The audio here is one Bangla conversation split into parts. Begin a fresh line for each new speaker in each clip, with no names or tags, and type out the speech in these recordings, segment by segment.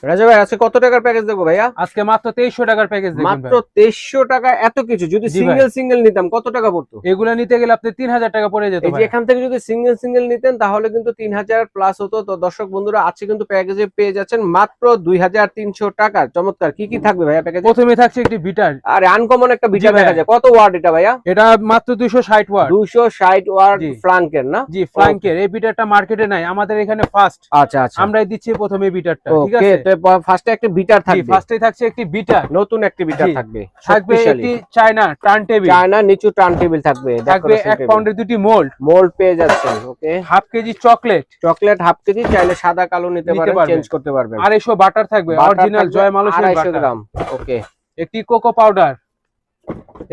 রাজা ভাই আজকে কত টাকার প্যাকেজ দেবো ভাইয়া?
আজকে মাত্র 2300 টাকার প্যাকেজ দেখবেন
মাত্র 2300 টাকা? এত কিছু! যদি
জি ভাই।
সিঙ্গেল সিঙ্গেল নিতাম কত টাকা পড়তো?
এগুলা নিতে গেলে আপনি 3000 টাকা পড়ে যেত
এই যে
ভাই।
এখান থেকে যদি সিঙ্গেল সিঙ্গেল নিতেন তাহলে কিন্তু 3000 প্লাস হতো। তো দর্শক বন্ধুরা আজকে কিন্তু প্যাকেজে পেয়ে যাচ্ছেন মাত্র 2300 টাকা। চমৎকার! কি কি থাকবে ভাইয়া প্যাকেজে?
প্রথমে থাকছে একটি বিটার।
আরে আনকমন একটা
জি
বিটা
ভাইয়া।
দেখা যায়। কত ওয়াট এটা ভাইয়া?
এটা মাত্র 260 ওয়াট।
260 ওয়াট
জি।
ফ্ল্যাঙ্কের না?
জি, ফ্ল্যাঙ্কের। এই বিটারটা মার্কেটে নাই, আমাদের এখানে ফার্স্ট।
আচ্ছা আচ্ছা।
আমরাই দিচ্ছি প্রথমে বিটারটা, ঠিক
ওকে,
আছে?
তো ফার্স্টে একটা বিটার
জি,
থাকবে।
ফার্স্টে থাকছে একটি বিটার।
নতুন একটা বিটার
জি।
থাকবে।
থাকবে
শক্তিশালী।
একটি চায়না টার্ন টেবিল।
চায়না নিচু টার্ন টেবিল থাকবে।
থাকবে 1 পাউন্ডের দুটি মোল্ড।
মোল্ড পেয়ে যাচ্ছেন। Okay.
Half kg chocolate.
Chocolate half kg, চাইলে সাদা কালো নিতে পারেন, চেঞ্জ করতে পারবেন।
250 বাটার থাকবে, অরিজিনাল জয় মালয়েশিয়ান
250
বাটার।
গ্রাম। ওকে।
একটি কোকো পাউডার,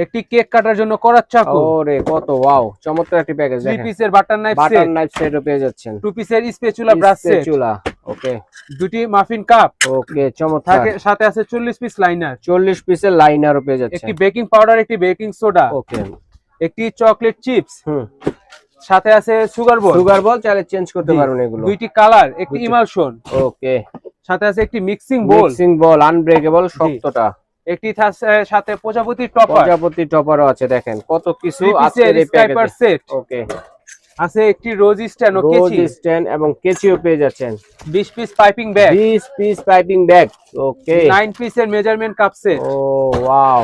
একটি কেক কাটার জন্য করাত চাকু।
ওরে কত! ওয়াও, চমৎকার একটি প্যাকেজ
3
দেখেন।
পিসের butter knife set.
Butter knife সেটও পেয়ে যাচ্ছেন।
2 পিসের spatula brush set.
Spatula. Okay.
দুটি মাফিন কাপ।
ওকে, চমৎকার।
থাকে সাথে আছে 40 পিস লাইনার।
40 পিসের লাইনারও পেয়ে যাচ্ছেন।
একটি বেকিং পাউডার, একটি বেকিং সোডা।
ওকে।
একটি চকলেট চিপস।
হুম।
সাথে আছে সুগার বল।
সুগার বল চাইলে চেঞ্জ করতে পারবেন এগুলো।
দুইটি কালার, একটি ইমালশন।
ওকে।
সাথে আছে একটি মিক্সিং বোল।
মিক্সিং বল আনব্রেকেবল, শক্তটা।
একটি সাথে প্রজাপতি টপার।
প্রজাপতি টপারও আছে। দেখেন কত কিছু আজকের এই
স্কাইপার
প্যাকেজে।
সেট।
ওকে।
আছে একটি রোজ স্ট্যান্ড ও
রোজ
কেচি।
স্ট্যান্ড এবং কেচিও পেয়ে যাচ্ছেন।
20 piece piping bag.
20 piece piping bag. Okay.
9 পিসের measurement cup set.
Oh wow.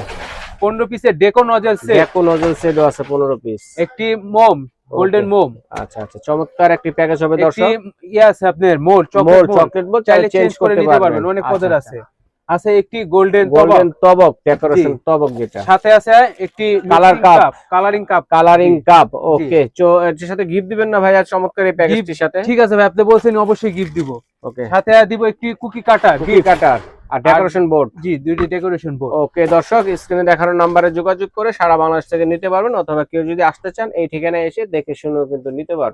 15 পিসের deco nozzle set.
Deco nozzle সেটও আছে 15 পিস।
একটি মোম, গোল্ডেন মোম।
আচ্ছা আচ্ছা, চমৎকার একটি প্যাকেজ হবে দর্শক।
একটি আছে আপনার মোল চকলেট মোল, চাইলে চেঞ্জ করে নিতে পারবেন, অনেক পদের আছে। আছে একটি গোল্ডেন
তবক ডেকোরেশন তবক, যেটা
সাথে আছে একটি
কালার কাপ,
কালারিং কাপ।
ওকে। এর সাথে গিফট দিবেন না ভাইয়া চমৎকার এই প্যাকেজটির সাথে?
ঠিক আছে ভাই, আপনি বলছেন অবশ্যই গিফট দিব।
ওকে।
সাথে দিব একটি কুকি কাটার,
আর ডেকোরেশন বোর্ড।
জি, দুইটি ডেকোরেশন বোর্ড।
ওকে দর্শক, স্ক্রিনে দেখানো নম্বরে যোগাযোগ করে সারা বাংলাদেশ থেকে নিতে পারবেন, অথবা কেউ যদি আসতে চান এই ঠিকানায় এসে দেখে শুনেও কিন্তু নিতে পারবেন।